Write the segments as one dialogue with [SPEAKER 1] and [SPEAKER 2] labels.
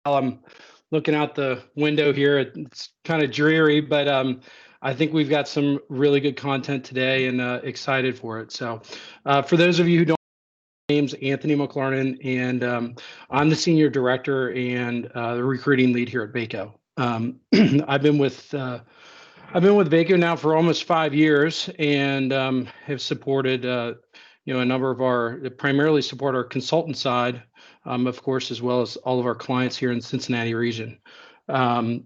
[SPEAKER 1] I'm looking out the window here. It's kind of dreary, but I think we've got some really good content today and excited for it. So, for those of you who don't, my name's Anthony McLarnon, and I'm the senior director and the recruiting lead here at Vaco. I've been with Vaco now for almost 5 years, and have supported a number of our primarily support our consultant side, of course, as well as all of our clients here in the Cincinnati region. Um,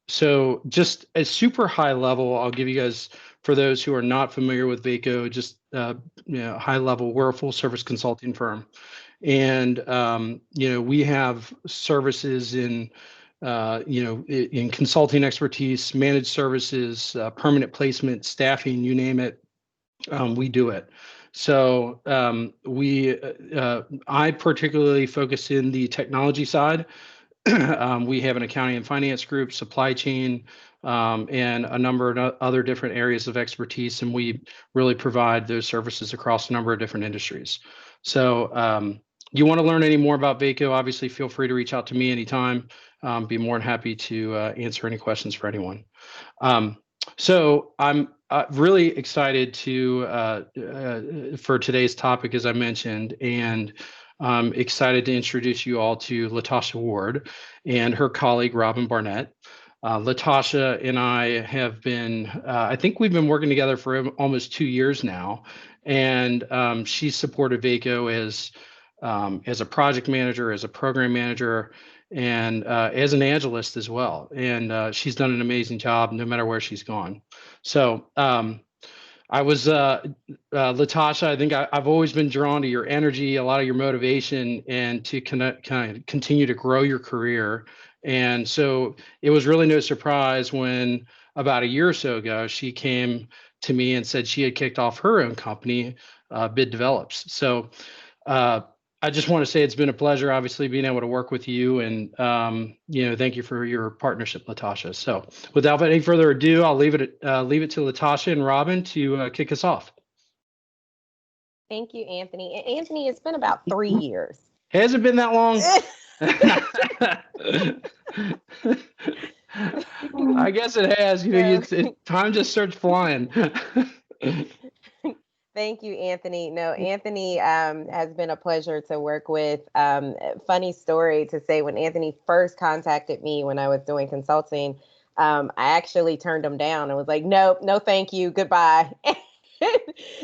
[SPEAKER 1] so just a super high level, I'll give you guys, for those who are not familiar with Vaco, just high level. We're a full service consulting firm, and we have services in consulting expertise, managed services, permanent placement, staffing, you name it, we do it. So I particularly focus in the technology side. We have an accounting and finance group, supply chain, and a number of other different areas of expertise, and we really provide those services across a number of different industries. So, you want to learn any more about Vaco, obviously feel free to reach out to me anytime. Be more than happy to answer any questions for anyone. Um, so I'm really excited for today's topic, as I mentioned, and I'm excited to introduce you all to LaTosha Ward and her colleague, Robin Barnett. LaTosha and I have been, I think we've been working together for almost 2 years now, and she's supported Vaco as a project manager, as a program manager, and as an Agilist as well. And she's done an amazing job no matter where she's gone. So I was, LaTosha, I think I've always been drawn to your energy, a lot of your motivation, and to kind of continue to grow your career. And so it was really no surprise when about a year or so ago, she came to me and said she had kicked off her own company, Bid Develops. So uh, I just want to say it's been a pleasure, obviously, being able to work with you, and thank you for your partnership, LaTosha. So, without any further ado, I'll leave it to LaTosha and Robin to kick us off.
[SPEAKER 2] Thank you, Anthony. Anthony, it's been about 3 years.
[SPEAKER 1] Has it been that long? I guess it has. Time just starts flying.
[SPEAKER 2] Thank you, Anthony. No, Anthony has been a pleasure to work with. Funny story to say, when Anthony first contacted me when I was doing consulting, I actually turned him down and was like, nope, no, thank you, goodbye.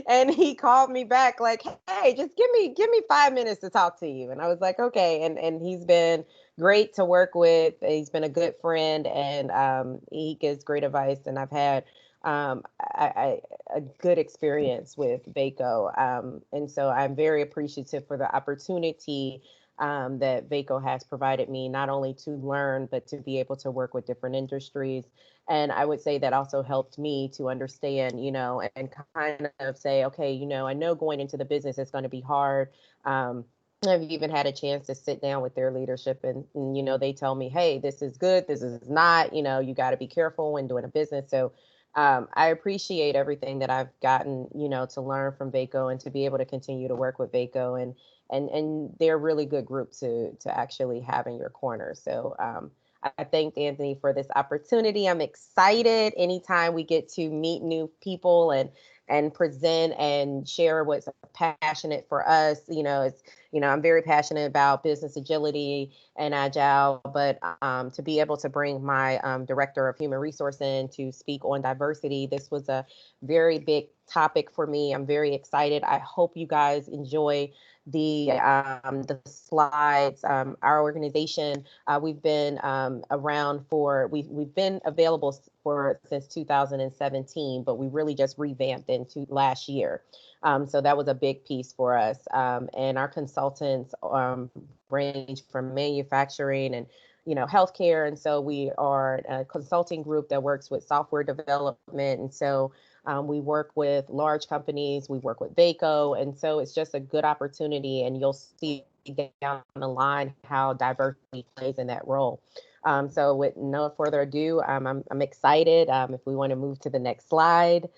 [SPEAKER 2] And he called me back like, hey, just give me 5 minutes to talk to you. And I was like, okay. And he's been great to work with. He's been a good friend, and he gives great advice. And I've had a good experience with Vaco. And so I'm very appreciative for the opportunity that Vaco has provided me, not only to learn, but to be able to work with different industries. And I would say that also helped me to understand, and kind of say, okay, I know going into the business is going to be hard. I've even had a chance to sit down with their leadership, and they tell me, hey, this is good, this is not, you got to be careful when doing a business. So I appreciate everything that I've gotten, to learn from Vaco and to be able to continue to work with Vaco, and they're a really good group to actually have in your corner. So I thank Anthony for this opportunity. I'm excited anytime we get to meet new people and present and share what's passionate for us. I'm very passionate about business agility and Agile, but to be able to bring my director of human resource in to speak on diversity, this was a very big topic for me. I'm very excited. I hope you guys enjoy the slides. Our organization, we've been around for, we've been available for since 2017, but we really just revamped into last year. So that was a big piece for us. And our consultants range from manufacturing and healthcare. And so we are a consulting group that works with software development. And so we work with large companies, we work with Vaco. And so it's just a good opportunity, and you'll see down the line how diversity plays in that role. So with no further ado, I'm excited. If we want to move to the next slide.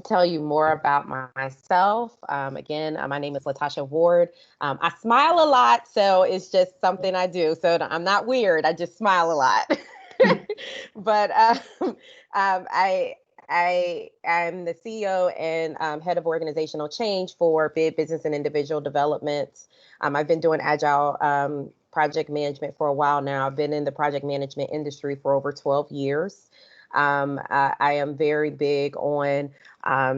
[SPEAKER 2] tell you more about myself. Again, my name is LaTosha Ward. I smile a lot, so it's just something I do. So I'm not weird. I just smile a lot. But I'm the CEO and head of organizational change for BID Business and Individual Development. I've been doing Agile project management for a while now. I've been in the project management industry for over 12 years. I am very big on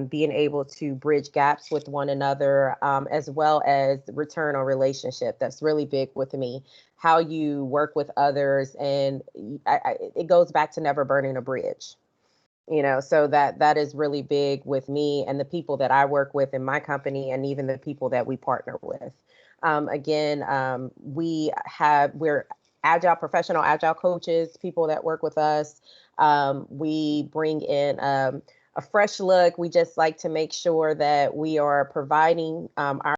[SPEAKER 2] being able to bridge gaps with one another, as well as return on relationship. That's really big with me. How you work with others, and it goes back to never burning a bridge. So that is really big with me and the people that I work with in my company, and even the people that we partner with. Again, we're agile professional agile coaches, people that work with us. We bring in a fresh look. We just like to make sure that we are providing our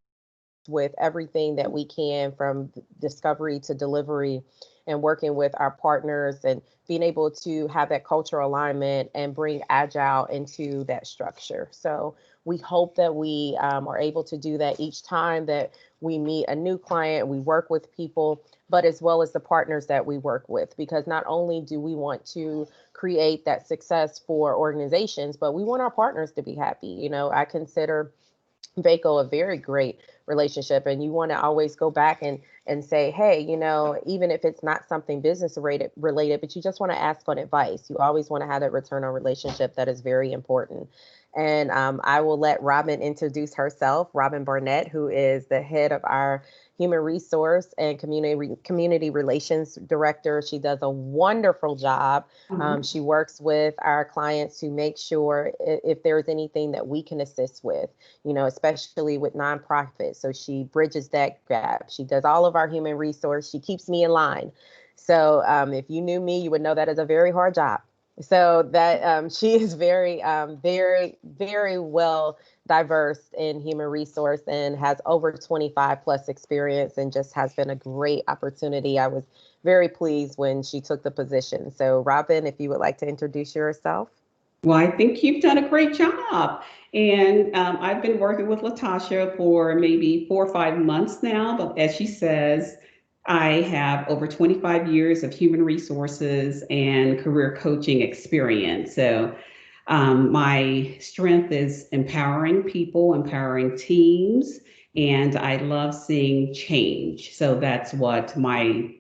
[SPEAKER 2] with everything that we can, from discovery to delivery, and working with our partners and being able to have that cultural alignment and bring agile into that structure. So we hope that we are able to do that each time that we meet a new client, we work with people, but as well as the partners that we work with, because not only do we want to create that success for organizations, but we want our partners to be happy. I consider Vaco a very great relationship, and you want to always go back and say, hey, even if it's not something business related, but you just want to ask on advice. You always want to have that return on relationship. That is very important. And I will let Robin introduce herself. Robin Barnett, who is the head of our human resource and community relations director. She does a wonderful job. She works with our clients to make sure if there's anything that we can assist with, especially with nonprofits. So she bridges that gap. She does all of our human resource. She keeps me in line. So if you knew me, you would know that is a very hard job. So that she is very, very well diverse in human resource and has over 25 plus experience, and just has been a great opportunity. I was very pleased when she took the position. So Robin, if you would like to introduce yourself.
[SPEAKER 3] Well, I think you've done a great job. And I've been working with LaTosha for maybe 4 or 5 months now. But as she says, I have over 25 years of human resources and career coaching experience. So my strength is empowering people, empowering teams, and I love seeing change. So that's what my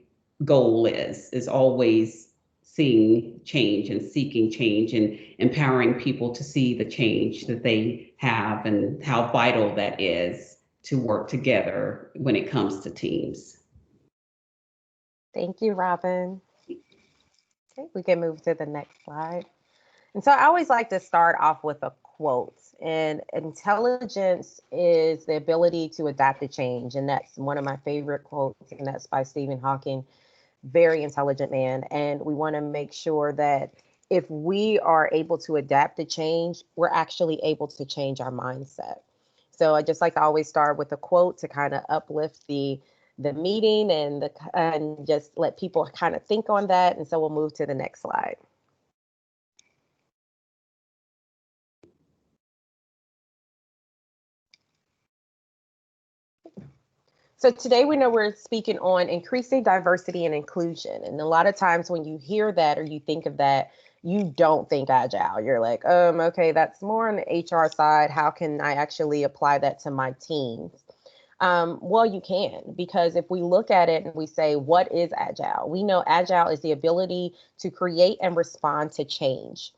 [SPEAKER 3] goal is always seeing change and seeking change and empowering people to see the change that they have and how vital that is to work together when it comes to teams.
[SPEAKER 2] Thank you, Robin. Okay, we can move to the next slide. And so I always like to start off with a quote. And intelligence is the ability to adapt to change. And that's one of my favorite quotes, and that's by Stephen Hawking. Very intelligent man. And we want to make sure that if we are able to adapt to change, we're actually able to change our mindset. So I just like to always start with a quote to kind of uplift the meeting and just let people kind of think on that. And so we'll move to the next slide. So today we know we're speaking on increasing diversity and inclusion. And a lot of times when you hear that or you think of that, you don't think agile. You're like, okay, that's more on the HR side. How can I actually apply that to my teams? Well, you can, because if we look at it and we say, what is agile? We know agile is the ability to create and respond to change.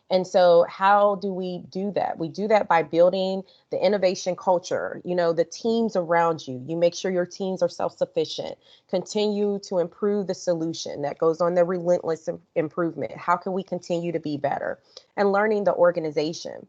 [SPEAKER 2] And so how do we do that? We do that by building the innovation culture, the teams around you. You make sure your teams are self-sufficient, continue to improve the solution. That goes on the relentless improvement. How can we continue to be better? And learning the organization.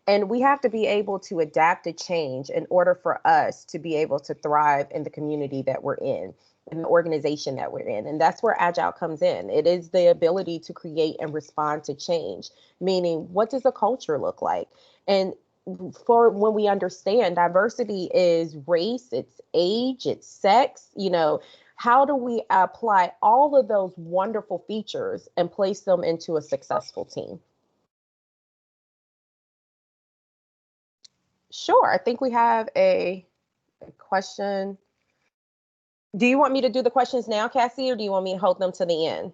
[SPEAKER 2] And we have to be able to adapt to change in order for us to be able to thrive in the community that we're in the organization that we're in. And that's where Agile comes in. It is the ability to create and respond to change, meaning what does the culture look like? And for when we understand diversity is race, it's age, it's sex, how do we apply all of those wonderful features and place them into a successful team? Sure. I think we have a question. Do you want me to do the questions now, Cassie, or do you want me to hold them to the end?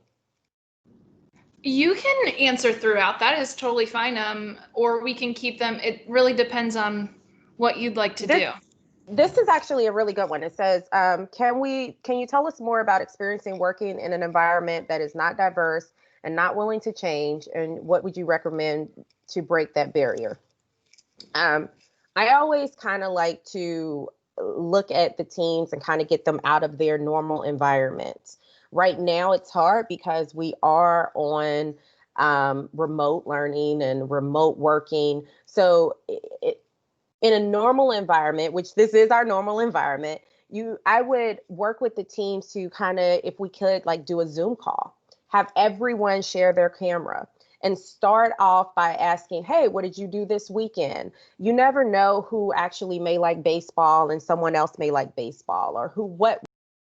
[SPEAKER 4] You can answer throughout. That is totally fine. Or we can keep them. It really depends on what you'd like to do.
[SPEAKER 2] This is actually a really good one. It says, can you tell us more about experiencing working in an environment that is not diverse and not willing to change? And what would you recommend to break that barrier? I always kind of like to look at the teams and kind of get them out of their normal environments. Right now, it's hard because we are on remote learning and remote working. So in a normal environment, which this is our normal environment, I would work with the teams to kind of, if we could, like do a Zoom call, have everyone share their camera and start off by asking, hey, what did you do this weekend? You never know who actually may like baseball and someone else may like baseball, or what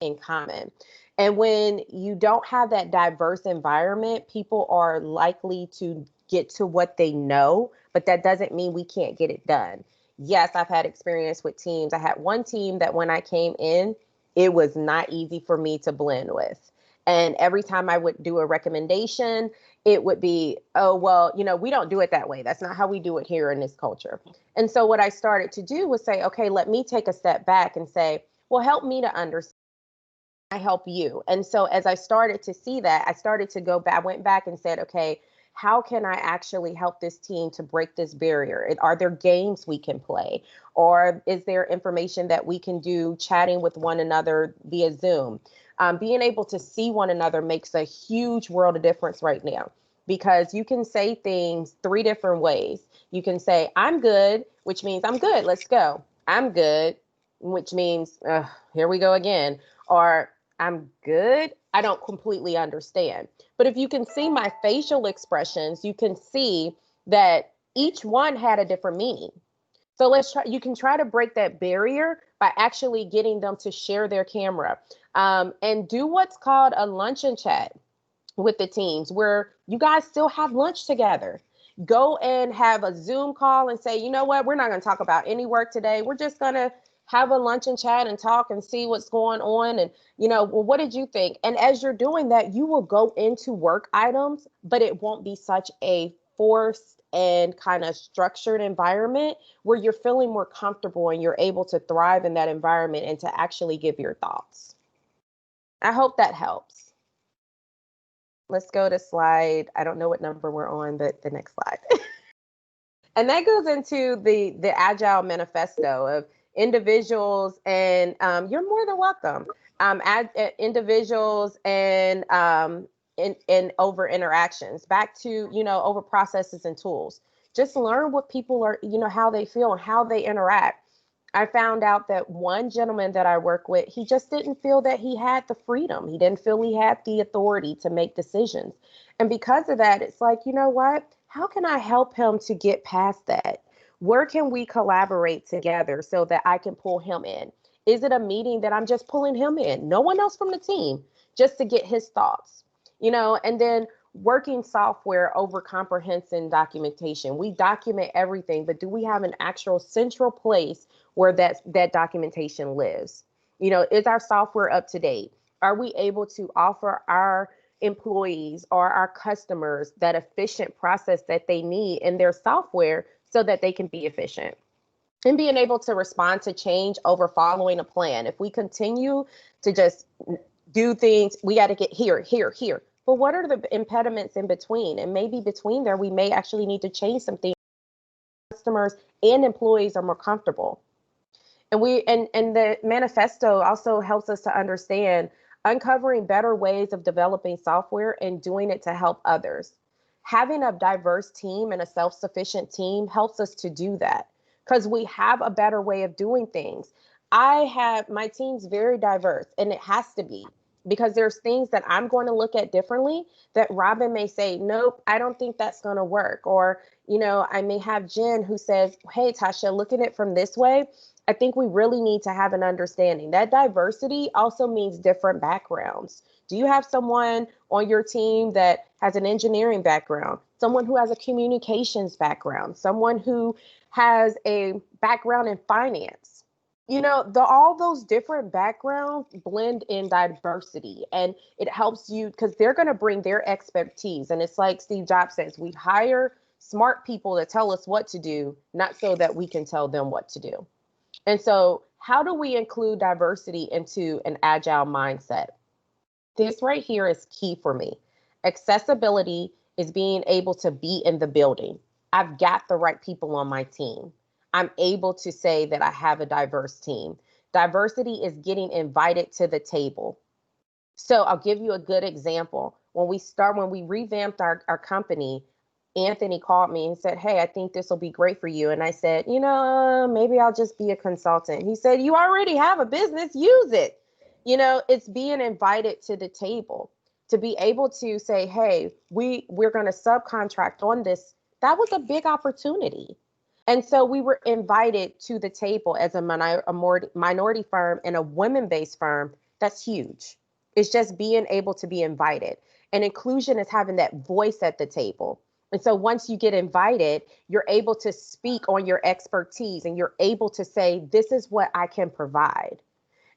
[SPEAKER 2] in common. And when you don't have that diverse environment, people are likely to get to what they know, but that doesn't mean we can't get it done. Yes, I've had experience with teams. I had one team that when I came in, it was not easy for me to blend with. And every time I would do a recommendation, it would be, oh, well, we don't do it that way. That's not how we do it here in this culture. And so what I started to do was say, okay, let me take a step back and say, well, help me to understand. I help you. And so as I started to see that, I started to go back, I went back and said, okay, how can I actually help this team to break this barrier? Are there games we can play? Or is there information that we can do chatting with one another via Zoom? Being able to see one another makes a huge world of difference right now, because you can say things three different ways. You can say, I'm good, which means I'm good, let's go. I'm good, which means, here we go again. Or I'm good, I don't completely understand. But if you can see my facial expressions, you can see that each one had a different meaning. So you can try to break that barrier by actually getting them to share their camera, and do what's called a lunch and chat with the teams, where you guys still have lunch together. Go and have a Zoom call and say, you know what, we're not going to talk about any work today. We're just going to have a lunch and chat and talk and see what's going on. And, well, what did you think? And as you're doing that, you will go into work items, but it won't be such a forced and kind of structured environment, where you're feeling more comfortable and you're able to thrive in that environment and to actually give your thoughts. I hope that helps. Let's go to slide. I don't know what number we're on, but the next slide. And that goes into the Agile manifesto of individuals, and you're more than welcome. Individuals and over interactions, back to, over processes and tools. Just learn what people are, how they feel and how they interact. I found out that one gentleman that I work with, he just didn't feel that he had the freedom. He didn't feel he had the authority to make decisions. And because of that, it's like, you know what? How can I help him to get past that? Where can we collaborate together so that I can pull him in? Is it a meeting that I'm just pulling him in? No one else from the team, just to get his thoughts, and then working software over comprehensive documentation. We document everything, but do we have an actual central place where that documentation lives? Is our software up to date? Are we able to offer our employees or our customers that efficient process that they need in their software so that they can be efficient? And being able to respond to change over following a plan. If we continue to just do things, we got to get here, here, here. But what are the impediments in between? And maybe between there, we may actually need to change some things. Customers and employees are more comfortable. And the manifesto also helps us to understand uncovering better ways of developing software and doing it to help others. Having a diverse team and a self-sufficient team helps us to do that, because we have a better way of doing things. My team's very diverse, and it has to be, because there's things that I'm going to look at differently that Robin may say, nope, I don't think that's going to work. Or, I may have Jen who says, hey, Tasha, look at it from this way. I think we really need to have an understanding that diversity also means different backgrounds. Do you have someone on your team that has an engineering background, someone who has a communications background, someone who has a background in finance? You know, all those different backgrounds blend in diversity, and it helps you because they're going to bring their expertise. And it's like Steve Jobs says, we hire smart people to tell us what to do, not so that we can tell them what to do. And so, how do we include diversity into an agile mindset? This right here is key for me. Accessibility is being able to be in the building. I've got the right people on my team. I'm able to say that I have a diverse team. Diversity is getting invited to the table. So I'll give you a good example. When we revamped our company, Anthony called me and said, "Hey, I think this will be great for you." And I said, maybe I'll just be a consultant. He said, "You already have a business, use it." It's being invited to the table to be able to say, "Hey, we're going to subcontract on this." That was a big opportunity. And so we were invited to the table as a minority firm and a women-based firm. That's huge. It's just being able to be invited. And inclusion is having that voice at the table. And so once you get invited, you're able to speak on your expertise and you're able to say, this is what I can provide.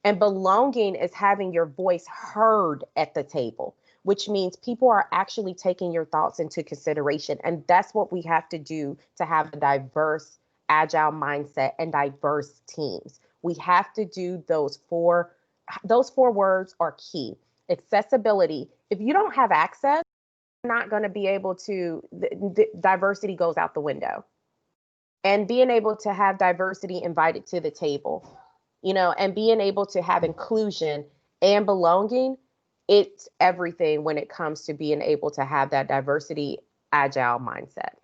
[SPEAKER 2] And belonging is having your voice heard at the table, which means people are actually taking your thoughts into consideration. And that's what we have to do to have a diverse, agile mindset and diverse teams. We have to do those four words are key. Accessibility. If you don't have access, not going to be able to, the diversity goes out the window. And being able to have diversity invited to the table, and being able to have inclusion and belonging, it's everything when it comes to being able to have that diversity, agile mindset.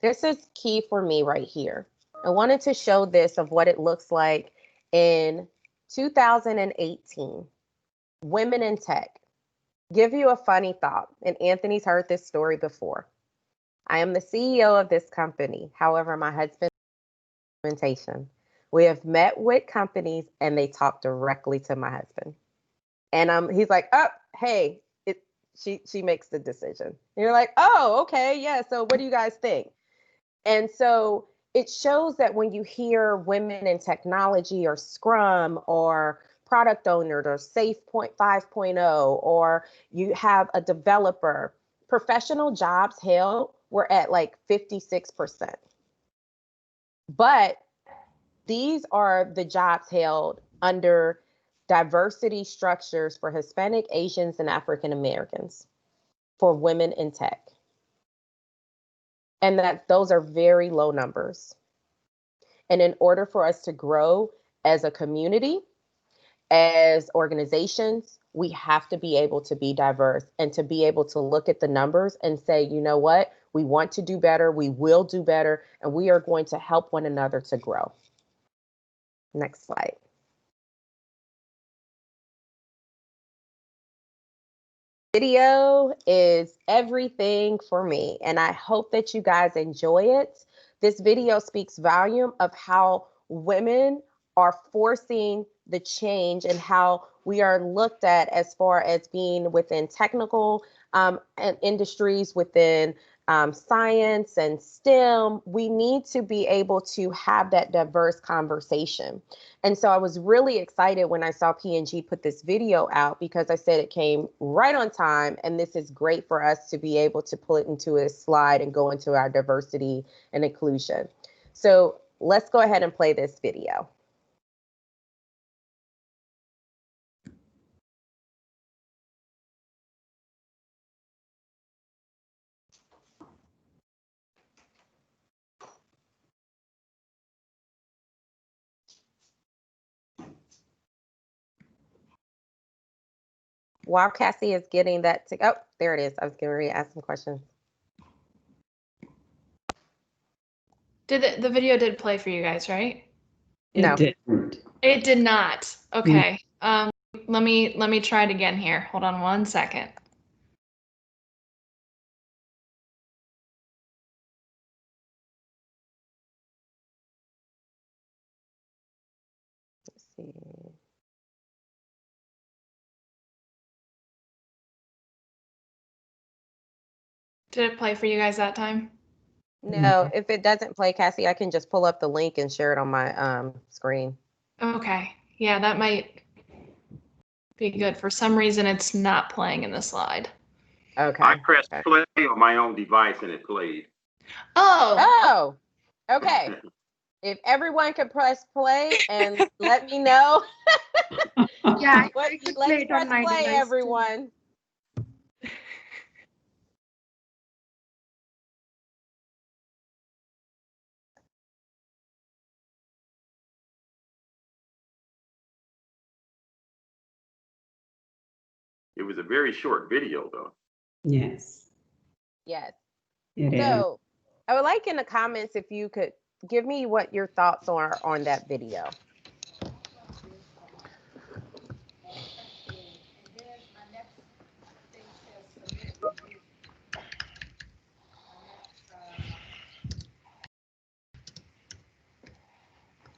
[SPEAKER 2] This is key for me right here. I wanted to show this of what it looks like in 2018. Women in tech. Give you a funny thought, and Anthony's heard this story before. I am the CEO of this company. However, my husband implementation. We have met with companies and they talk directly to my husband. And he's like, "Oh, hey, she makes the decision." And you're like, "Oh, okay, yeah. So what do you guys think?" And so it shows that when you hear women in technology or Scrum or product owner or Safe Point 5.0, or you have a developer, professional jobs held were at like 56%. But these are the jobs held under diversity structures for Hispanic, Asians, and African Americans for women in tech. And that those are very low numbers. And in order for us to grow as a community, as organizations, we have to be able to be diverse and to be able to look at the numbers and say, you know what, we want to do better, we will do better, and we are going to help one another to grow. Next slide. Video is everything for me, and I hope that you guys enjoy it. This video speaks volume of how women are forcing the change and how we are looked at as far as being within technical and industries, within science and STEM. We need to be able to have that diverse conversation. And so I was really excited when I saw P&G put this video out, because I said it came right on time. And this is great for us to be able to pull it into a slide and go into our diversity and inclusion. So let's go ahead and play this video. While Cassie is getting that, oh, there it is. I was getting ready to ask some questions.
[SPEAKER 4] Did the video did play for you guys, right?
[SPEAKER 2] No.
[SPEAKER 3] It didn't.
[SPEAKER 4] It did not. Okay. Let me try it again here. Hold on one second.
[SPEAKER 2] see.
[SPEAKER 4] Did it play for you guys that time?
[SPEAKER 2] No, if it doesn't play, Cassie, I can just pull up the link and share it on my screen.
[SPEAKER 4] Okay. Yeah, that might be good. For some reason, it's not playing in the slide.
[SPEAKER 2] Okay.
[SPEAKER 5] I pressed play on my own device and it played.
[SPEAKER 4] Oh.
[SPEAKER 2] Oh, okay. If everyone could press play and let me know.
[SPEAKER 6] Yeah,
[SPEAKER 2] What,
[SPEAKER 6] I could
[SPEAKER 2] let's
[SPEAKER 6] play it
[SPEAKER 2] press
[SPEAKER 6] on my
[SPEAKER 2] play,
[SPEAKER 6] device too.
[SPEAKER 2] everyone.
[SPEAKER 5] It was a very short video though.
[SPEAKER 3] Yes,
[SPEAKER 2] Yes.
[SPEAKER 3] it is.
[SPEAKER 2] So I would like in the comments if you could give me what your thoughts are on that video.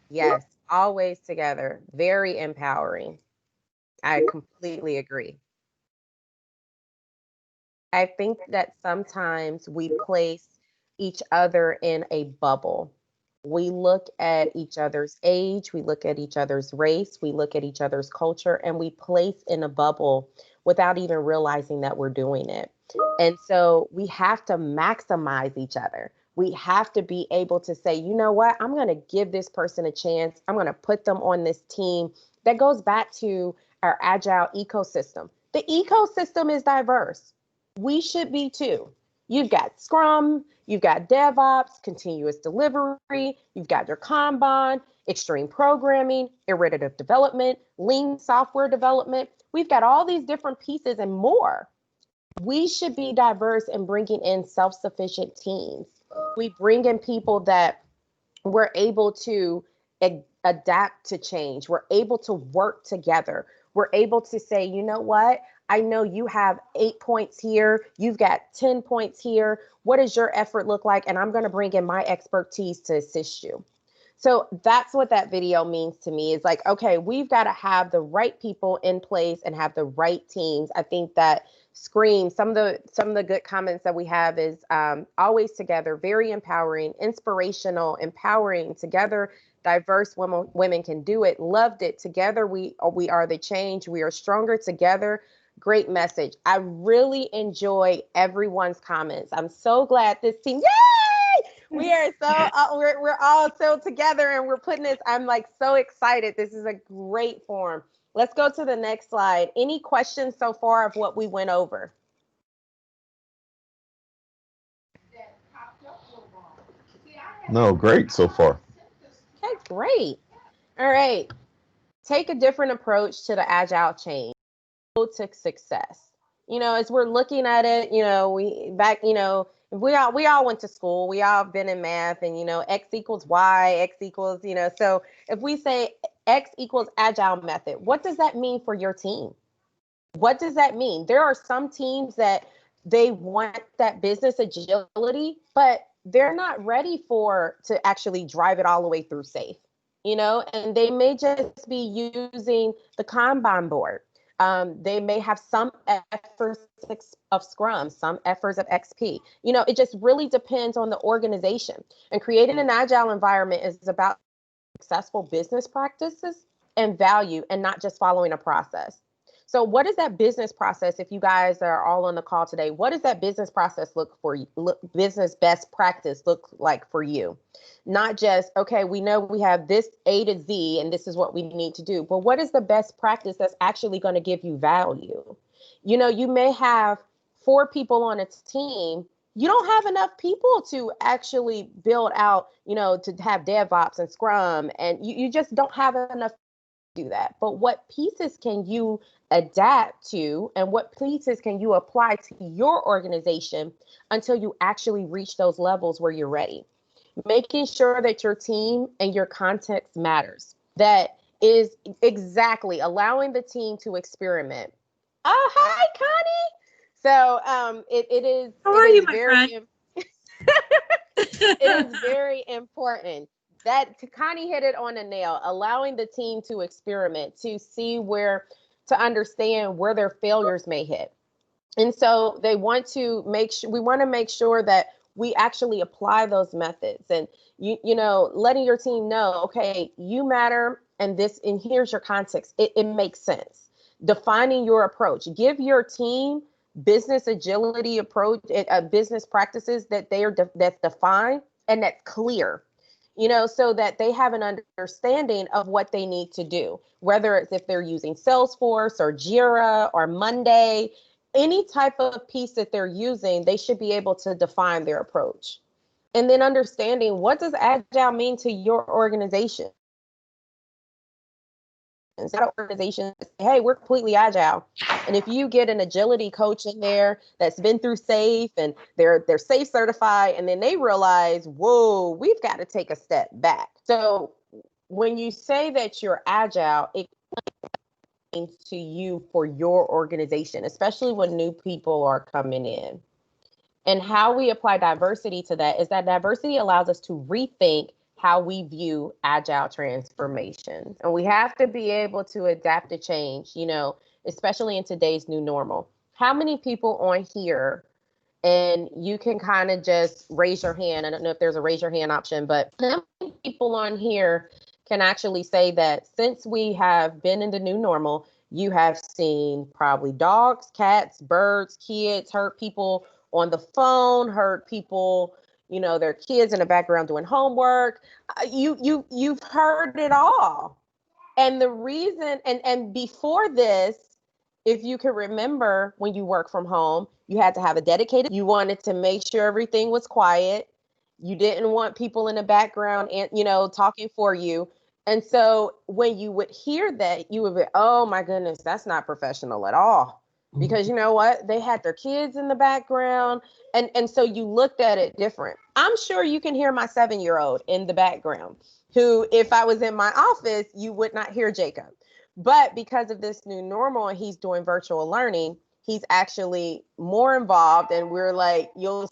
[SPEAKER 2] Yes, always together. Very empowering. I completely agree. I think that sometimes we place each other in a bubble. We look at each other's age, we look at each other's race, we look at each other's culture, and we place in a bubble without even realizing that we're doing it. And so we have to maximize each other. We have to be able to say, you know what, I'm going to give this person a chance. I'm going to put them on this team. That goes back to our Agile ecosystem. The ecosystem is diverse. We should be too. You've got Scrum, you've got DevOps, continuous delivery, you've got your Kanban, extreme programming, iterative development, lean software development. We've got all these different pieces and more. We should be diverse in bringing in self-sufficient teams. We bring in people that we're able to adapt to change. We're able to work together. We're able to say, you know what? I know you have 8 points here. You've got 10 points here. What does your effort look like? And I'm going to bring in my expertise to assist you. So that's what that video means to me is like, okay, we've got to have the right people in place and have the right teams. I think that screams some of the good comments that we have is always together, very empowering, inspirational, empowering together. Diverse women can do it. Loved it. Together we are the change. We are stronger together. Great message. I really enjoy everyone's comments. I'm so glad this team. Yay! We are so we're all so together and we're putting this. I'm like so excited. This is a great forum. Let's go to the next slide. Any questions so far of what we went over?
[SPEAKER 7] No, great so far.
[SPEAKER 2] Okay, great. All right. Take a different approach to the Agile change. To success. You know, as we're looking at it, you know, we all went to school. We all been in math and, you know, X equals Y, X equals, you know, so if we say X equals Agile method, what does that mean for your team? What does that mean? There are some teams that they want that business agility, but they're not ready to actually drive it all the way through safe, you know, and they may just be using the Kanban board. They may have some efforts of Scrum, some efforts of XP. You know, it just really depends on the organization. And creating an Agile environment is about successful business practices and value and not just following a process. So what is that business process? If you guys are all on the call today, what does that business process business best practice look like for you? Not just, okay, we know we have this A to Z and this is what we need to do, but what is the best practice that's actually going to give you value? You know, you may have 4 people on a team. You don't have enough people to actually build out, you know, to have DevOps and Scrum, and you just don't have enough to do that. But what pieces can you adapt to and what pieces can you apply to your organization until you actually reach those levels where you're ready? Making sure that your team and your context matters. That is exactly allowing the team to experiment. Oh, hi, Connie. So it is.
[SPEAKER 6] How are you, my friend?
[SPEAKER 2] It is very important Connie hit it on the nail, allowing the team to experiment, to see to understand where their failures may hit. And so we want to make sure that we actually apply those methods, and letting your team know, okay, you matter, and here's your context. It makes sense. Defining your approach. Give your team business agility approach, business practices that's defined and that's clear, so that they have an understanding of what they need to do, whether it's if they're using Salesforce or Jira or Monday, any type of piece that they're using, they should be able to define their approach. And then understanding, what does Agile mean to your organization? Is that an organization that say, hey, we're completely Agile? And if you get an agility coach in there that's been through SAFe and they're SAFe certified, and then they realize, whoa, we've got to take a step back. So when you say that you're Agile, it means to you for your organization, especially when new people are coming in. And how we apply diversity to that is that diversity allows us to rethink how we view Agile transformation. And we have to be able to adapt to change, especially in today's new normal. How many people on here, and you can kind of just raise your hand. I don't know if there's a raise your hand option, but how many people on here can actually say that since we have been in the new normal, you have seen probably dogs, cats, birds, kids, heard people on the phone, heard people, their kids in the background doing homework. You've heard it all. And the reason, and before this, if you can remember, when you work from home, you had to have you wanted to make sure everything was quiet. You didn't want people in the background and, talking for you. And so when you would hear that, you would be, oh my goodness, that's not professional at all. Because you know what? They had their kids in the background. And so you looked at it different. I'm sure you can hear my 7-year-old in the background, who, if I was in my office, you would not hear Jacob. But because of this new normal and he's doing virtual learning, he's actually more involved. And we're like, you'll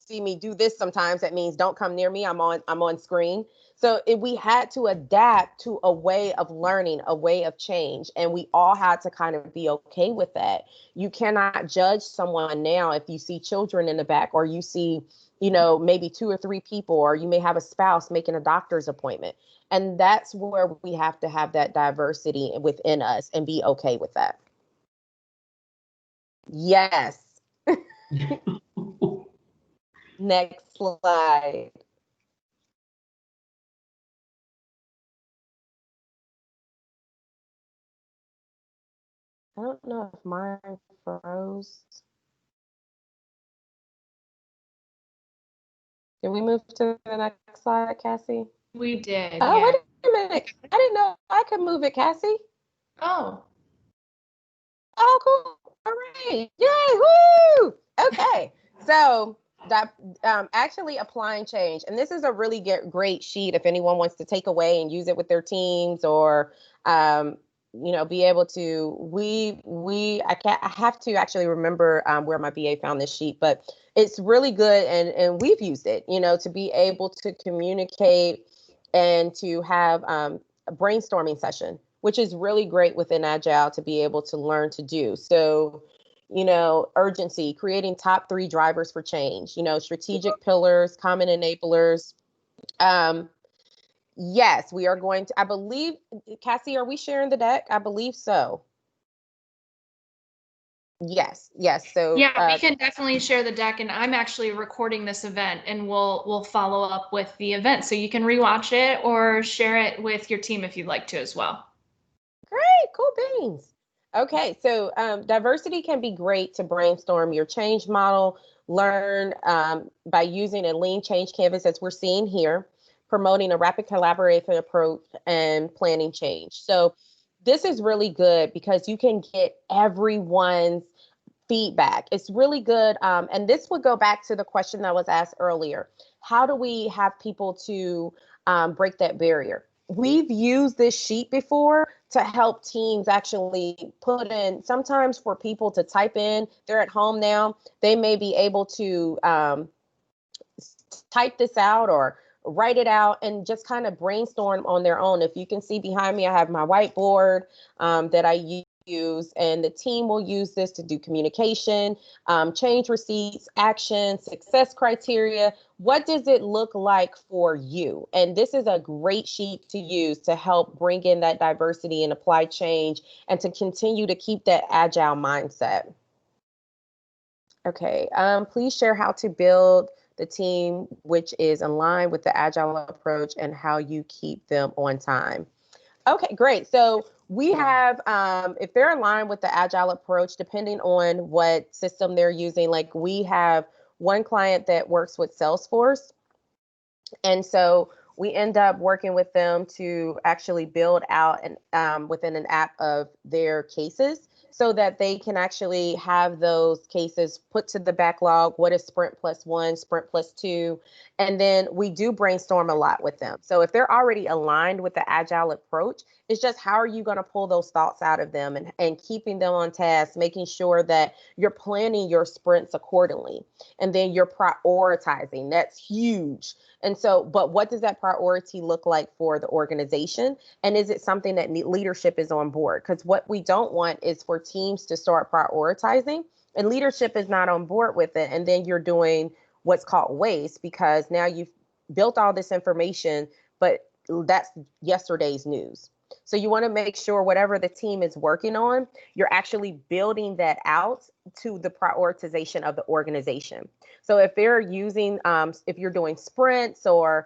[SPEAKER 2] see me do this sometimes. That means don't come near me. I'm on screen. So we had to adapt to a way of learning, a way of change. And we all had to kind of be okay with that. You cannot judge someone now if you see children in the back, or you see, maybe 2 or 3 people, or you may have a spouse making a doctor's appointment. And that's where we have to have that diversity within us and be okay with that. Yes. Next slide. I don't know if mine froze. Can we move to the next slide, Cassie?
[SPEAKER 4] We did.
[SPEAKER 2] Oh,
[SPEAKER 4] yeah.
[SPEAKER 2] wait a minute. I didn't know I could move it, Cassie.
[SPEAKER 4] Oh.
[SPEAKER 2] Oh, cool. All right. Yay. Woo. Okay. So that actually applying change. And this is a really great sheet if anyone wants to take away and use it with their teams, or be able to, I have to actually remember where my BA found this sheet, but it's really good. And we've used it, to be able to communicate and to have a brainstorming session, which is really great within Agile to be able to learn to do. So, urgency, creating top 3 drivers for change, strategic pillars, common enablers. Yes, we are going to, I believe, Cassie, are we sharing the deck? I believe so. Yes. So
[SPEAKER 4] yeah, we can definitely share the deck, and I'm actually recording this event, and we'll follow up with the event, so you can rewatch it or share it with your team if you'd like to as well.
[SPEAKER 2] Great, cool beans. Okay, so diversity can be great to brainstorm your change model, learn by using a lean change canvas, as we're seeing here, promoting a rapid collaborative approach, and planning change. So this is really good because you can get everyone's feedback. It's really good. And this would go back to the question that was asked earlier. How do we have people to break that barrier? We've used this sheet before to help teams actually put in, sometimes for people to type in, they're at home now, they may be able to type this out or write it out and just kind of brainstorm on their own. If you can see behind me, I have my whiteboard that I use, and the team will use this to do communication, change receipts, action, success criteria. What does it look like for you? And this is a great sheet to use to help bring in that diversity and apply change and to continue to keep that agile mindset. Okay, please share how to build the team which is in line with the agile approach and how you keep them on time. Okay, great. So we have, if they're in line with the agile approach, depending on what system they're using, like we have one client that works with Salesforce. And so we end up working with them to actually build out within an app of their cases so that they can actually have those cases put to the backlog. What is sprint +1, sprint +2? And then we do brainstorm a lot with them. So if they're already aligned with the agile approach, it's just how are you going to pull those thoughts out of them and keeping them on task, making sure that you're planning your sprints accordingly. And then you're prioritizing. That's huge. And so, but what does that priority look like for the organization? And is it something that leadership is on board? Because what we don't want is for teams to start prioritizing and leadership is not on board with it. And then you're doing what's called waste, because now you've built all this information, but that's yesterday's news. So you want to make sure whatever the team is working on, you're actually building that out to the prioritization of the organization. So if they're using, if you're doing sprints or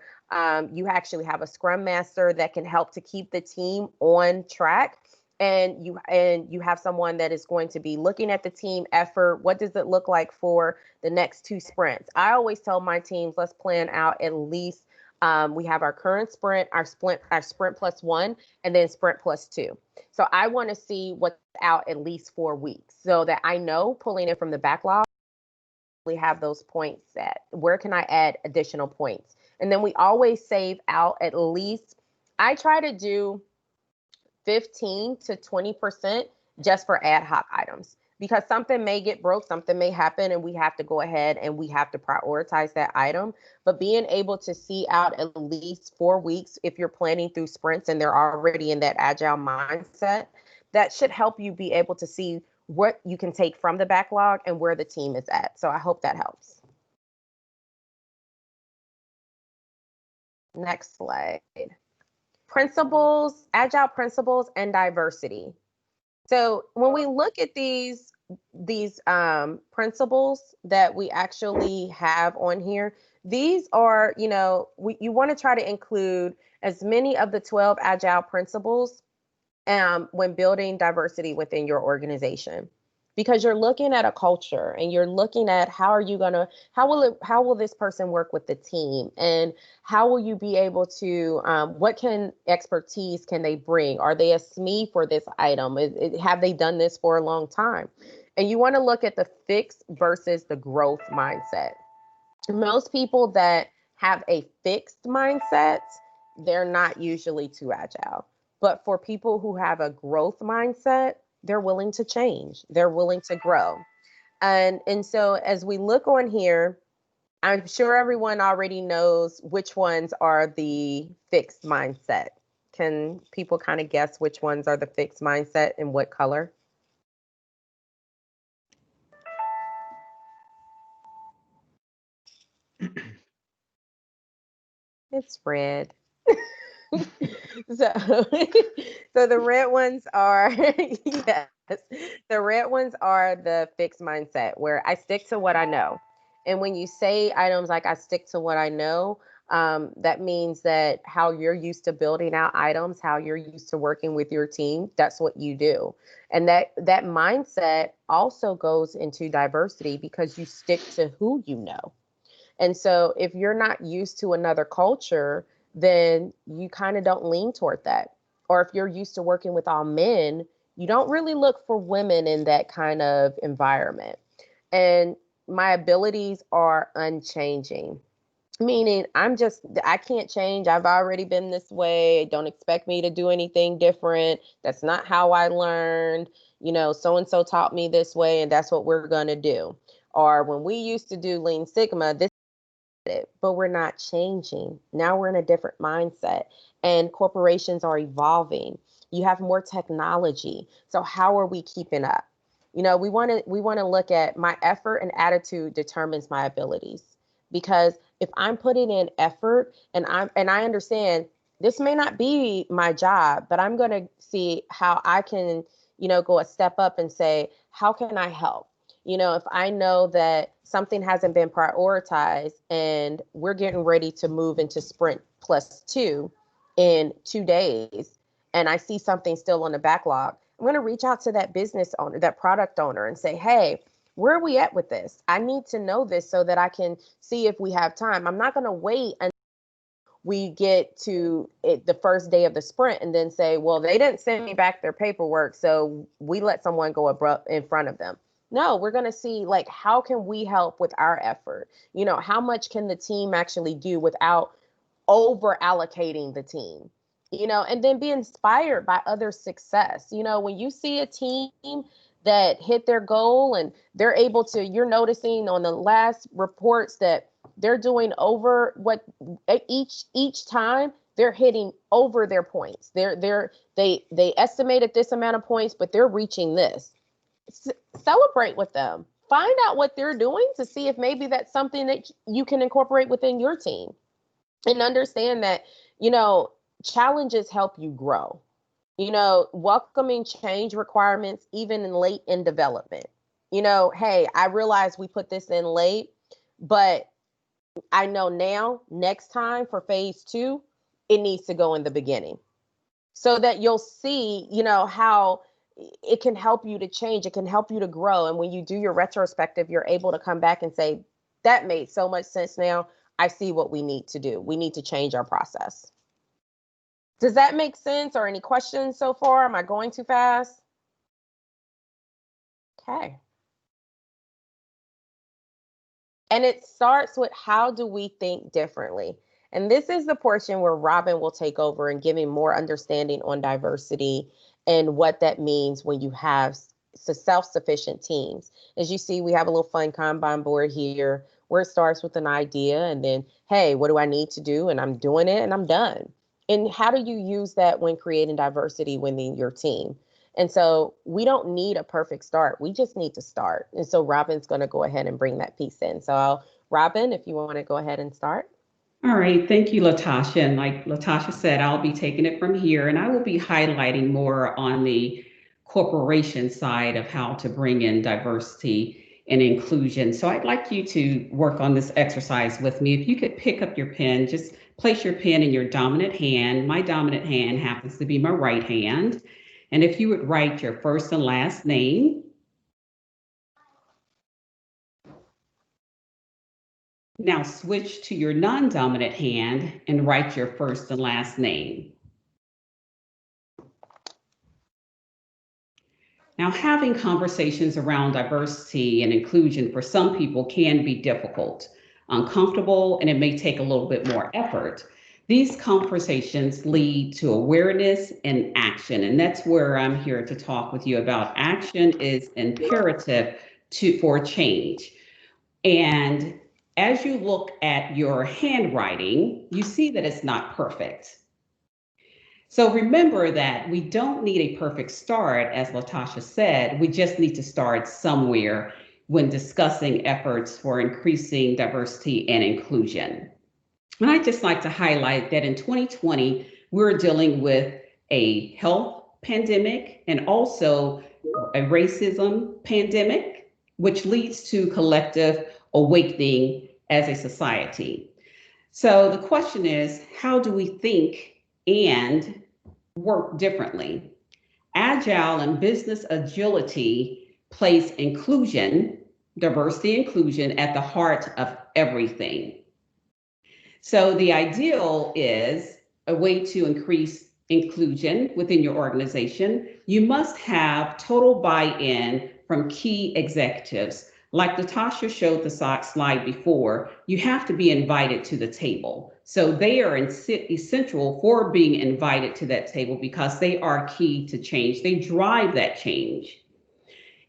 [SPEAKER 2] you actually have a scrum master that can help to keep the team on track, and you have someone that is going to be looking at the team effort. What does it look like for the next 2 sprints? I always tell my teams, let's plan out at least we have our current sprint, our sprint +1, and then sprint +2. So I want to see what's out at least 4 weeks so that I know pulling it from the backlog, we have those points set. Where can I add additional points? And then we always save out at least, I try to do 15 to 20% just for ad hoc items, because something may get broke, something may happen, and we have to go ahead and we have to prioritize that item. But being able to see out at least 4 weeks, if you're planning through sprints and they're already in that agile mindset, that should help you be able to see what you can take from the backlog and where the team is at. So I hope that helps. Next slide. Principles, agile principles, and diversity. So when we look at these principles that we actually have on here, these are, you want to try to include as many of the 12 agile principles when building diversity within your organization, because you're looking at a culture and you're looking at how will this person work with the team, and how will you be able to, what expertise can they bring? Are they a SME for this item? Have they done this for a long time? And you want to look at the fixed versus the growth mindset. Most people that have a fixed mindset, they're not usually too agile. But for people who have a growth mindset, they're willing to change. They're willing to grow. And so as we look on here, I'm sure everyone already knows which ones are the fixed mindset. Can people kind of guess which ones are the fixed mindset and what color? It's red. So, so the red ones are, yes, the red ones are the fixed mindset, where I stick to what I know. And when you say items like I stick to what I know, that means that how you're used to building out items, how you're used to working with your team, that's what you do. And that mindset also goes into diversity because you stick to who you know. And so if you're not used to another culture, then you kind of don't lean toward that. Or if you're used to working with all men, you don't really look for women in that kind of environment. And my abilities are unchanging, meaning I can't change. I've already been this way. Don't expect me to do anything different. That's not how I learned. So-and-so taught me this way, and that's what we're going to do. Or when we used to do Lean Sigma, this it, but we're not changing. Now we're in a different mindset, and corporations are evolving. You have more technology. So how are we keeping up? We want to look at my effort and attitude determines my abilities. Because if I'm putting in effort and I understand this may not be my job, but I'm going to see how I can, go a step up and say, how can I help? If I know that something hasn't been prioritized and we're getting ready to move into sprint +2 in 2 days, and I see something still on the backlog, I'm going to reach out to that business owner, that product owner, and say, hey, where are we at with this? I need to know this so that I can see if we have time. I'm not going to wait until we get to the first day of the sprint and then say, well, they didn't send me back their paperwork, so we let someone go abrupt in front of them. No, we're going to see, like, how can we help with our effort? How much can the team actually do without over allocating the team? And then be inspired by other success. When you see a team that hit their goal and they're able to, you're noticing on the last reports that they're doing over what each time they're hitting over their points. They estimated this amount of points, but they're reaching this. Celebrate with them. Find out what they're doing to see if maybe that's something that you can incorporate within your team. And understand that, challenges help you grow. Welcoming change requirements, even late in development. Hey, I realize we put this in late, but I know now, next time for phase 2, it needs to go in the beginning. So that you'll see, how it can help you to change. It can help you to grow. And when you do your retrospective, you're able to come back and say, that made so much sense now. I see what we need to do. We need to change our process. Does that make sense? Or any questions so far? Am I going too fast? Okay. And it starts with, how do we think differently? And this is the portion where Robin will take over and giving more understanding on diversity and what that means when you have self-sufficient teams. As you see, we have a little fun Kanban board here where it starts with an idea and then, hey, what do I need to do? And I'm doing it and I'm done. And how do you use that when creating diversity within your team? And so we don't need a perfect start. We just need to start. And so Robin's going to go ahead and bring that piece in. So Robin, if you want to go ahead and start.
[SPEAKER 3] All right, thank you, LaTosha. And like LaTosha said, I'll be taking it from here, and I will be highlighting more on the corporation side of how to bring in diversity and inclusion. So I'd like you to work on this exercise with me. If you could pick up your pen, just place your pen in your dominant hand. My dominant hand happens to be my right hand. And if you would write your first and last name. Now switch to your non-dominant hand and write your first and last name. Now, having conversations around diversity and inclusion for some people can be difficult, uncomfortable, and it may take a little bit more effort. These conversations lead to awareness and action, and that's where I'm here to talk with you about. Action is imperative for change. And as you look at your handwriting, you see that it's not perfect. So remember that we don't need a perfect start, as LaTosha said. We just need to start somewhere when discussing efforts for increasing diversity and inclusion. And I'd just like to highlight that in 2020, we're dealing with a health pandemic and also a racism pandemic, which leads to collective awakening as a society. So the question is, how do we think and work differently? Agile and business agility place inclusion, diversity inclusion at the heart of everything. So the ideal is a way to increase inclusion within your organization. You must have total buy-in from key executives. Like LaTosha showed the slide before, you have to be invited to the table. So they are essential for being invited to that table because they are key to change. They drive that change.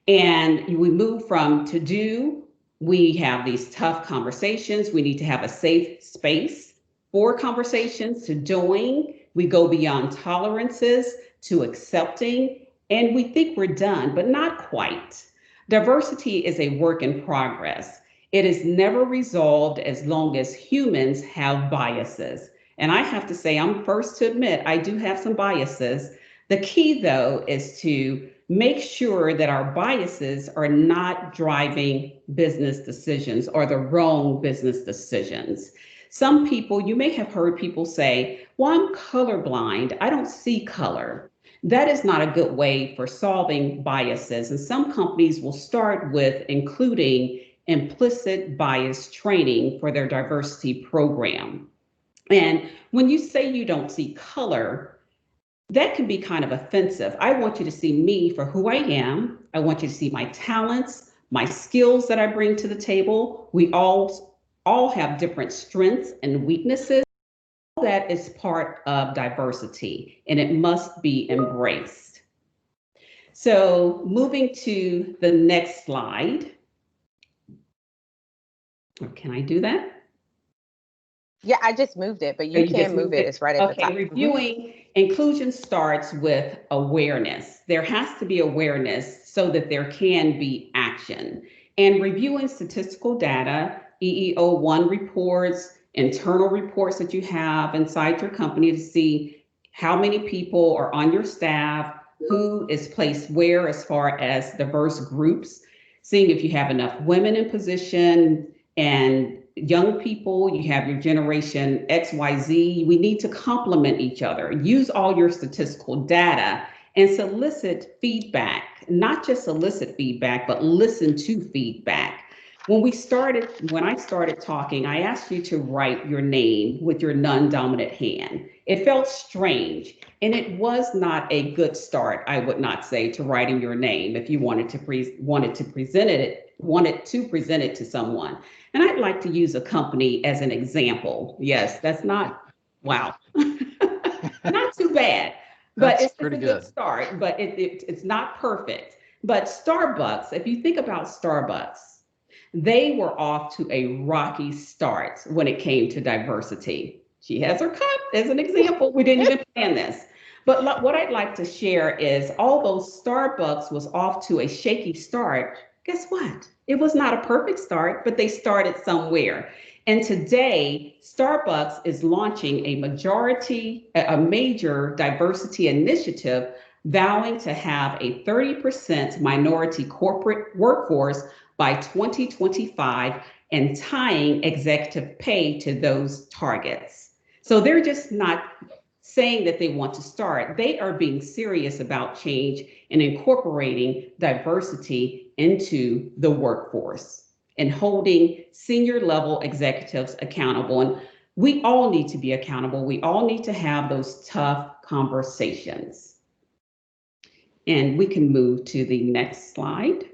[SPEAKER 3] And we move from to do We have these tough conversations. We need to have a safe space for conversations to doing. We go beyond tolerances to accepting, and we think we're done, but not quite. Diversity is a work in progress. It is never resolved as long as humans have biases. And I have to say, I'm first to admit I do have some biases. The key, though, is to make sure that our biases are not driving business decisions or the wrong business decisions. Some people, you may have heard people say, well, I'm colorblind. I don't see color. That is not a good way for solving biases. And some companies will start with including implicit bias training for their diversity program. And when you say you don't see color, that can be kind of offensive. I want you to see me for who I am. I want you to see my talents, my skills that I bring to the table. We all have different strengths and weaknesses. All that is part of diversity, and it must be embraced. So moving to the next slide. Can I do that?
[SPEAKER 2] Yeah, I just moved it, but you can move it. It's right at the top.
[SPEAKER 3] Reviewing inclusion starts with awareness. There has to be awareness so that there can be action. And reviewing statistical data, EEO1 reports, internal reports that you have inside your company to see how many people are on your staff, who is placed where as far as diverse groups, seeing if you have enough women in position and young people, you have your generation XYZ. We need to complement each other. Use all your statistical data and solicit feedback, not just solicit feedback, but listen to feedback. When I started talking, I asked you to write your name with your non-dominant hand. It felt strange, and it was not a good start, I would not say, to writing your name if you wanted to present it to someone. And I'd like to use a company as an example. Yes, that's not, wow, not too bad, but it's a good start, but it's not perfect. But Starbucks, if you think about Starbucks, they were off to a rocky start when it came to diversity. She has her cup as an example. We didn't even plan this. But what I'd like to share is, although Starbucks was off to a shaky start, guess what? It was not a perfect start, but they started somewhere. And today, Starbucks is launching a major diversity initiative, vowing to have a 30% minority corporate workforce by 2025 and tying executive pay to those targets. So they're just not saying that they want to start. They are being serious about change and incorporating diversity into the workforce and holding senior level executives accountable. And we all need to be accountable. We all need to have those tough conversations. And we can move to the next slide.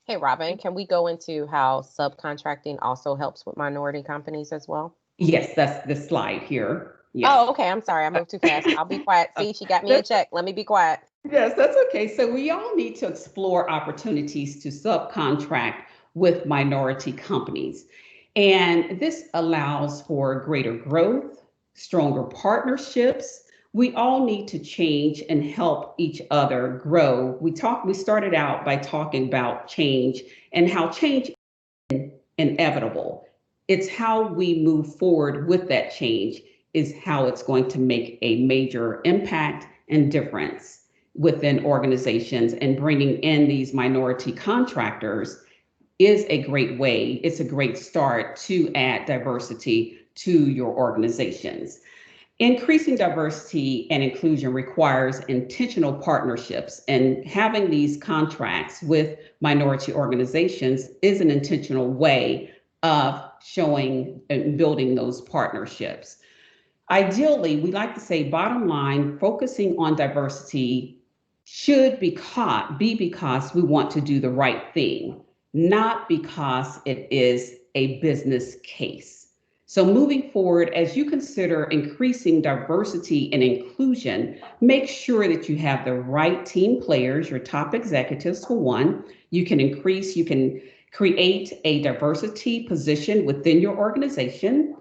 [SPEAKER 2] Hey, Robin, can we go into how subcontracting also helps with minority companies as well?
[SPEAKER 3] Yes, that's the slide here. Yes.
[SPEAKER 2] Oh, okay. I'm sorry. I moved too fast. I'll be quiet. See, she got me in check. Let me be quiet.
[SPEAKER 3] Yes, that's okay. So we all need to explore opportunities to subcontract with minority companies. And this allows for greater growth, stronger partnerships. We all need to change and help each other grow. We started out by talking about change and how change is inevitable. It's how we move forward with that change is how it's going to make a major impact and difference within organizations, and bringing in these minority contractors is a great way. It's a great start to add diversity to your organizations. Increasing diversity and inclusion requires intentional partnerships, and having these contracts with minority organizations is an intentional way of showing and building those partnerships. Ideally, we like to say, bottom line, focusing on diversity should be because we want to do the right thing, not because it is a business case. So moving forward, as you consider increasing diversity and inclusion, make sure that you have the right team players, your top executives for one. You can create a diversity position within your organization.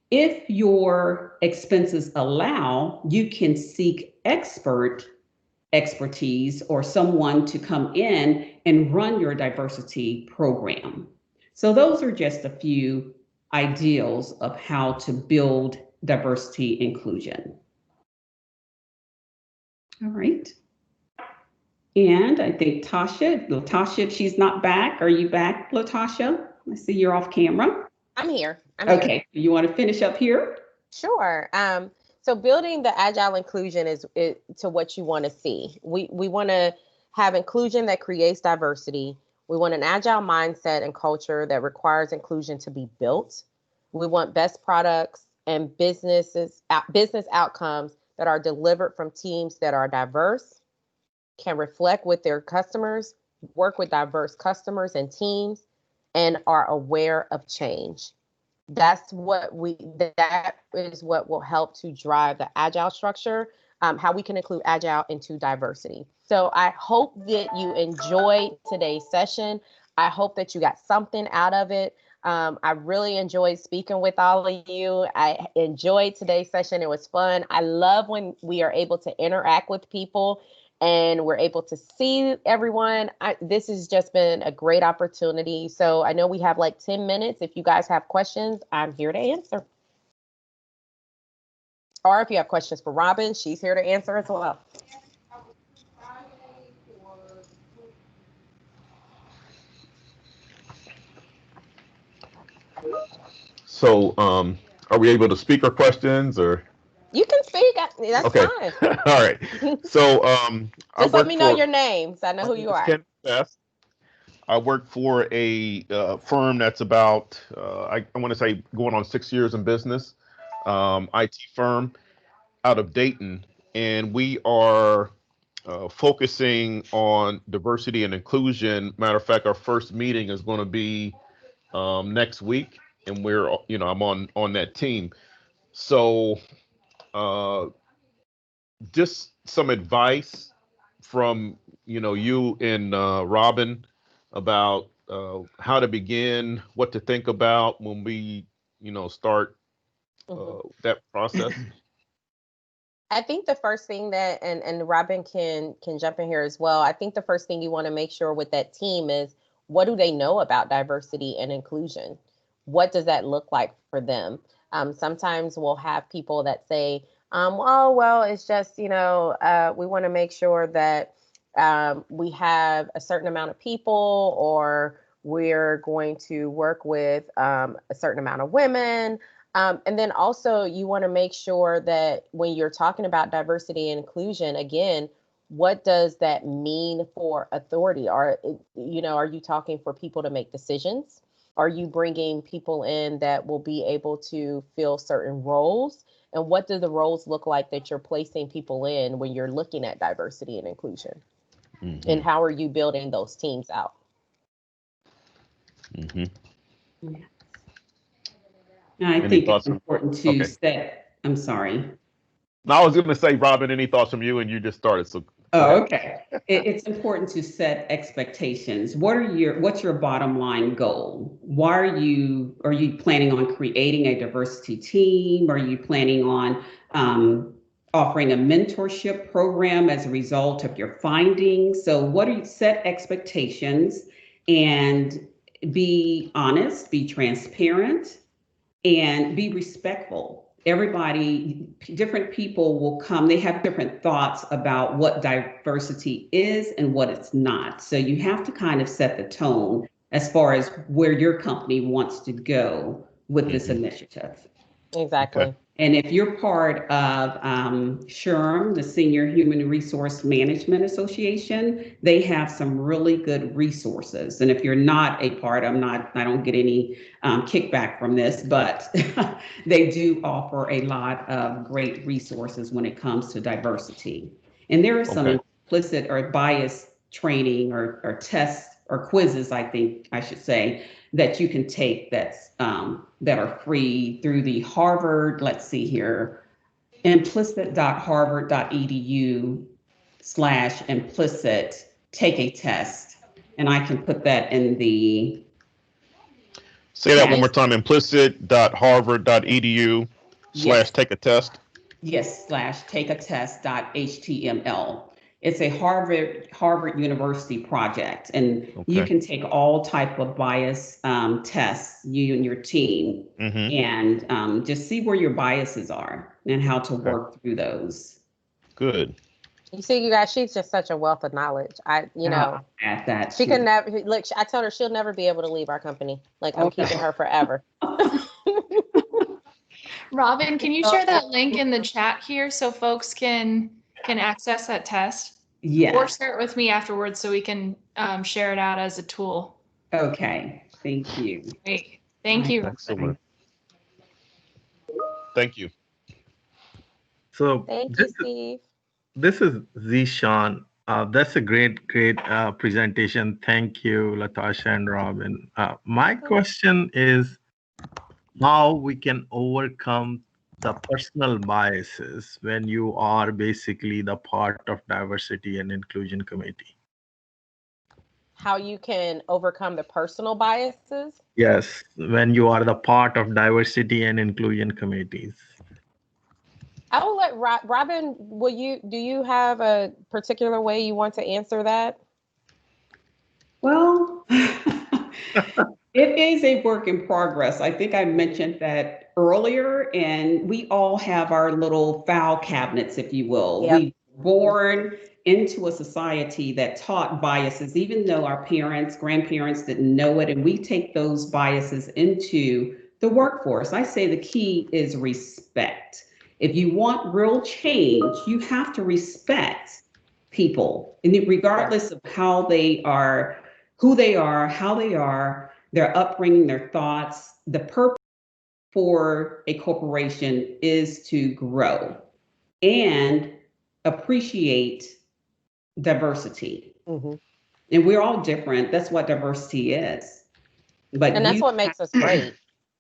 [SPEAKER 3] If your expenses allow, you can seek expertise or someone to come in and run your diversity program. So those are just a few ideals of how to build diversity inclusion. All right. And I think LaTosha, if she's not back, are you back, LaTosha? I see you're off camera.
[SPEAKER 2] I'm here.
[SPEAKER 3] Okay, you want to finish up here?
[SPEAKER 2] Sure. So building the agile inclusion is to what you want to see. We want to have inclusion that creates diversity. We want an agile mindset and culture that requires inclusion to be built. We want best products and business outcomes that are delivered from teams that are diverse, can reflect with their customers, work with diverse customers and teams, and are aware of change. That is what will help to drive the agile structure, how we can include agile into diversity. So I hope that you enjoyed today's session. I hope that you got something out of it. I really enjoyed speaking with all of you. I enjoyed today's session. It was fun. I love when we are able to interact with people and we're able to see everyone. This has just been a great opportunity. So I know we have like 10 minutes. If you guys have questions, I'm here to answer. Or if you have questions for Robin, she's here to answer as well.
[SPEAKER 7] So, are we able to speak our questions or?
[SPEAKER 2] You can speak. That's
[SPEAKER 7] okay.
[SPEAKER 2] Fine.
[SPEAKER 7] All right. So,
[SPEAKER 2] just let me know your names. I know who you are.
[SPEAKER 7] Ken Best. I work for a firm that's about, I want to say, going on 6 years in business, IT firm out of Dayton. And we are focusing on diversity and inclusion. Matter of fact, our first meeting is going to be next week. And we're, I'm on that team. So just some advice from, you and Robin about how to begin, what to think about when we, start that process.
[SPEAKER 2] I think the first thing that, and Robin can jump in here as well. I think the first thing you want to make sure with that team is, what do they know about diversity and inclusion? What does that look like for them? Sometimes we'll have people that say, well, it's just, we want to make sure that we have a certain amount of people, or we're going to work with a certain amount of women. And then also you want to make sure that when you're talking about diversity and inclusion, again, what does that mean for authority? Are you talking for people to make decisions? Are you bringing people in that will be able to fill certain roles? And what do the roles look like that you're placing people in when you're looking at diversity and inclusion? Mm-hmm. And how are you building those teams out?
[SPEAKER 3] Mm-hmm. Yeah. I think it's important to set, I'm sorry.
[SPEAKER 7] No, I was going to say, Robin, any thoughts from you? And you just started. So.
[SPEAKER 3] Okay. It's important to set expectations. What's your bottom line goal? Why are you planning on creating a diversity team? Are you planning on offering a mentorship program as a result of your findings? So set expectations and be honest, be transparent, and be respectful. Different people will come, they have different thoughts about what diversity is and what it's not. So you have to kind of set the tone as far as where your company wants to go with this initiative.
[SPEAKER 2] Exactly.
[SPEAKER 3] Okay. And if you're part of SHRM, the Senior Human Resource Management Association, they have some really good resources. And if you're not a part, I don't get any kickback from this, but they do offer a lot of great resources when it comes to diversity. And there is some implicit or bias training or tests or quizzes, I think I should say, that you can take that are free through the Harvard, let's see here, implicit.harvard.edu/implicit, take a test. And I can put that in the
[SPEAKER 7] Say that one more time. implicit.harvard.edu/take a test.
[SPEAKER 3] Yes, /takeatest.html. It's a Harvard University project, and you
[SPEAKER 7] Okay.
[SPEAKER 3] can take all type of bias tests, you and your team, and just see where your biases are and how to work through those.
[SPEAKER 7] Good.
[SPEAKER 2] You see, you guys, she's just such a wealth of knowledge. At that,
[SPEAKER 3] she
[SPEAKER 2] can never look. I told her she'll never be able to leave our company. Like I'm keeping her forever.
[SPEAKER 4] Robin, can you share that link in the chat here so folks can access that test?
[SPEAKER 3] Yes.
[SPEAKER 4] Or share it with me afterwards so we can share it out as a tool.
[SPEAKER 3] Okay. Thank you.
[SPEAKER 4] Great. Thank you.
[SPEAKER 7] Excellent. Thank you.
[SPEAKER 8] So
[SPEAKER 2] Thank you, Steve.
[SPEAKER 8] this is Zishan. That's a great presentation. Thank you, LaTosha and Robin. My question is how we can overcome the personal biases when you are basically the part of diversity and inclusion committee.
[SPEAKER 2] How you can overcome the personal biases?
[SPEAKER 8] Yes, when you are the part of diversity and inclusion committees.
[SPEAKER 2] I will let Robin, do you have a particular way you want to answer that?
[SPEAKER 3] Well, it is a work in progress. I think I mentioned that earlier, and we all have our little file cabinets, if you will.
[SPEAKER 2] Yep.
[SPEAKER 3] We born into a society that taught biases, even though our parents, grandparents didn't know it, and we take those biases into the workforce. I say the key is respect. If you want real change, you have to respect people, and regardless of how they are, who they are, how they are, their upbringing, their thoughts. The purpose for a corporation is to grow and appreciate diversity. And we're all different. That's what diversity is.
[SPEAKER 2] And that's what makes us great.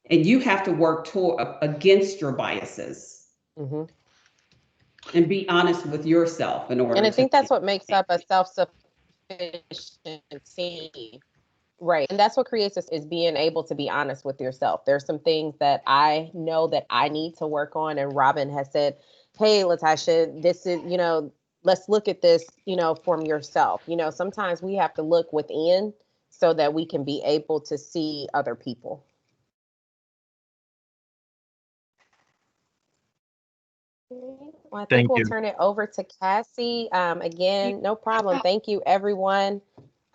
[SPEAKER 3] And you have to work against your biaces. And be honest with yourself in order.
[SPEAKER 2] And I think that's what makes up a self-sufficient team. Right. And that's what creates us, is being able to be honest with yourself. There's some things that I know that I need to work on. And Robin has said, hey, LaTosha, this is, let's look at this, from yourself. Sometimes we have to look within so that we can be able to see other people. Well, I think we'll turn it over to Cassie. Again, no problem. Thank you, everyone.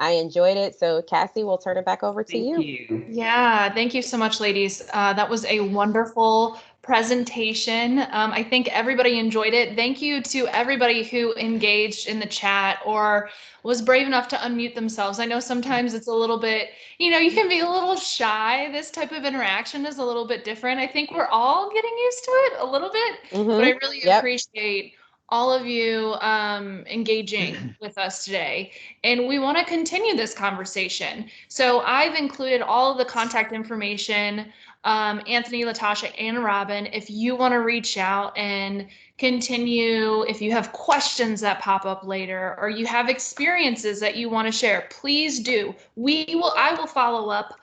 [SPEAKER 2] I enjoyed it. So Cassie, we'll turn it back over to you.
[SPEAKER 4] Yeah, thank you so much, ladies. That was a wonderful presentation. I think everybody enjoyed it. Thank you to everybody who engaged in the chat or was brave enough to unmute themselves. I know sometimes it's a little bit, you can be a little shy. This type of interaction is a little bit different. I think we're all getting used to it a little bit, but I really appreciate all of you engaging with us today. And we want to continue this conversation. So I've included all of the contact information, Anthony, LaTosha, and Robin. If you want to reach out and continue, if you have questions that pop up later, or you have experiences that you want to share, please do. I will follow up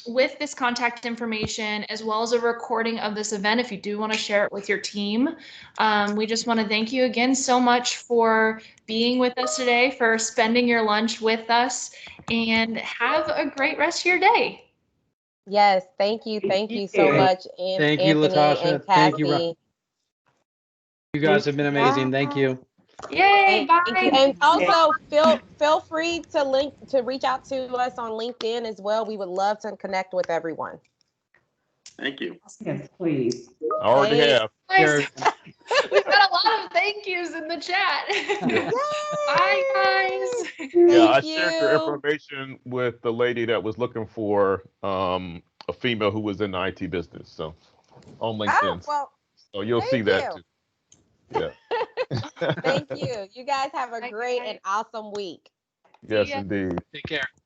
[SPEAKER 4] with this contact information, as well as a recording of this event if you do want to share it with your team. We just want to thank you again so much for being with us today, for spending your lunch with us, and have a great rest of your day.
[SPEAKER 2] Yes, thank you. Thank you so much,
[SPEAKER 1] Thank you,
[SPEAKER 2] Anthony
[SPEAKER 1] LaTosha.
[SPEAKER 2] and Cassie.
[SPEAKER 1] Thank you. You guys have been amazing. Thank you.
[SPEAKER 4] Yay, bye.
[SPEAKER 2] Thank you. And also feel free to reach out to us on LinkedIn as well. We would love to connect with everyone.
[SPEAKER 5] Thank you.
[SPEAKER 3] Yes, please.
[SPEAKER 7] I already have.
[SPEAKER 4] We've got a lot of thank yous in the chat. Bye, guys.
[SPEAKER 7] Yeah, I shared your information with the lady that was looking for a female who was in the IT business. So on LinkedIn. So you'll see that too. Yeah.
[SPEAKER 2] Thank you. You guys have a great and awesome week.
[SPEAKER 7] Yes, indeed.
[SPEAKER 1] Take care.